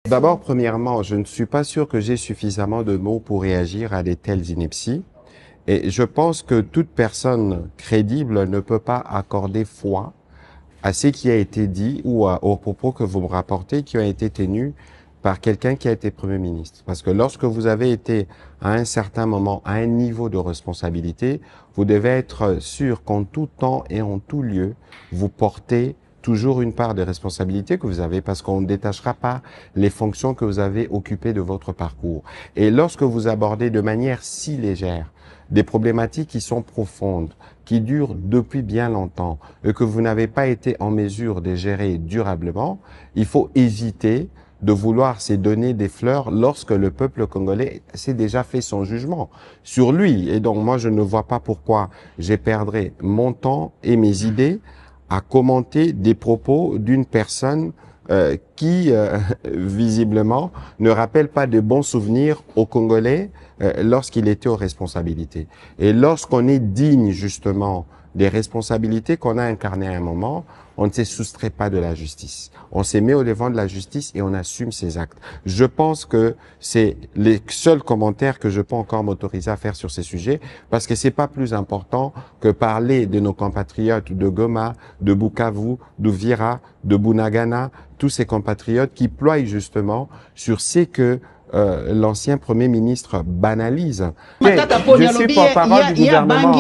D'abord, premièrement, je ne suis pas sûr que j'ai suffisamment de mots pour réagir à de telles inepties. Et je pense que toute personne crédible ne peut pas accorder foi à ce qui a été dit ou aux propos que vous me rapportez qui ont été tenus par quelqu'un qui a été Premier ministre. Parce que lorsque vous avez été à un certain moment à un niveau de responsabilité, vous devez être sûr qu'en tout temps et en tout lieu, vous portez toujours une part de responsabilité que vous avez parce qu'on ne détachera pas les fonctions que vous avez occupées de votre parcours. Et lorsque vous abordez de manière si légère des problématiques qui sont profondes, qui durent depuis bien longtemps et que vous n'avez pas été en mesure de gérer durablement, il faut éviter de vouloir se donner des fleurs lorsque le peuple congolais s'est déjà fait son jugement sur lui. Et donc, moi, je ne vois pas pourquoi je perdrais mon temps et mes idées à commenter des propos d'une personne qui, visiblement, ne rappelle pas de bons souvenirs aux Congolais lorsqu'il était aux responsabilités. Et lorsqu'on est digne, justement, des responsabilités qu'on a incarnées à un moment, on ne se soustrait pas de la justice. On s'est mis au devant de la justice et on assume ses actes. Je pense que c'est les seuls commentaires que je peux encore m'autoriser à faire sur ces sujets parce que c'est pas plus important que parler de nos compatriotes de Goma, de Bukavu, d'Uvira, de Bunagana, tous ces compatriotes qui ploient justement sur ce que l'ancien Premier ministre banalise. Je suis porte-parole du gouvernement.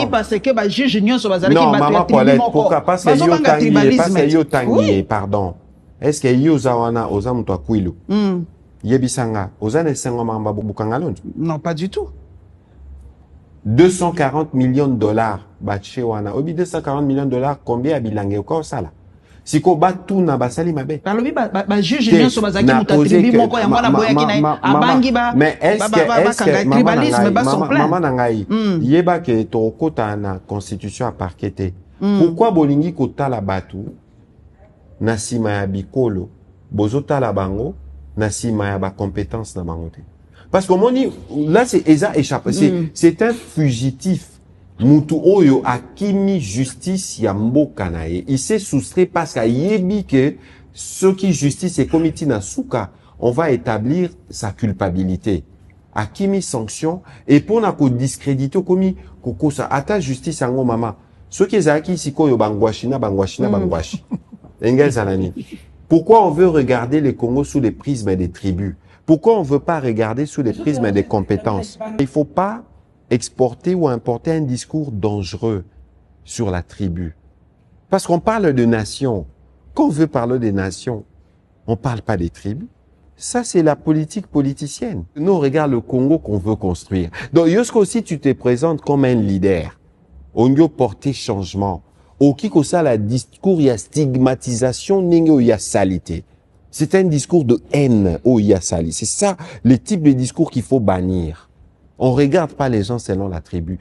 Non, maman Paulette, pourquoi? Parce que yo tangier, pardon. Est-ce que yo zawana oza muto akwilu? Yebisanga, oza ne sengo mamba bukangalondo? Non, pas du tout. 240 millions de dollars, bache wana. Obi 240 millions de dollars, combien abilange au sala? Siko batu na basali mabe. Balobi juge nyonso bazaki mutatribi moko ya mwana boya kina abangi ba. Mais est-ce que tribalisme ba son plein. Maman nangai yeba ke to kota na constitution a parqueté. Pourquoi bolingi kota la batu na sima ya bikolo bozota la bango na sima ya ba compétence na bango te? Parce que moni là c'est eza échappé, c'est un fugitif. Mutu oyo akimi justice ya mboka na ye. Il s'est soustrait parce qu'il yebi que ce qui justice est comité na souka, on va établir sa culpabilité. Akimi sanction et pour na ko discréditer komi koko sa ata justice yango mama. Ce qui est aki siko yo bangwashi. Engel Zalani. Pourquoi on veut regarder le Congo sous les prismes des tribus? Pourquoi on veut pas regarder sous les prismes des compétences? Il faut pas exporter ou importer un discours dangereux sur la tribu. Parce qu'on parle de nations. Quand on veut parler des nations, on parle pas des tribus. Ça, c'est la politique politicienne. Nous, on regarde le Congo qu'on veut construire. Donc, Yosko aussi, tu te présentes comme un leader. On veut porter changement. Au Kiko ça, la discours, il y a stigmatisation, il y a salité. C'est un discours de haine, il y a sali. C'est ça, le type de discours qu'il faut bannir. On regarde pas les gens selon la tribu.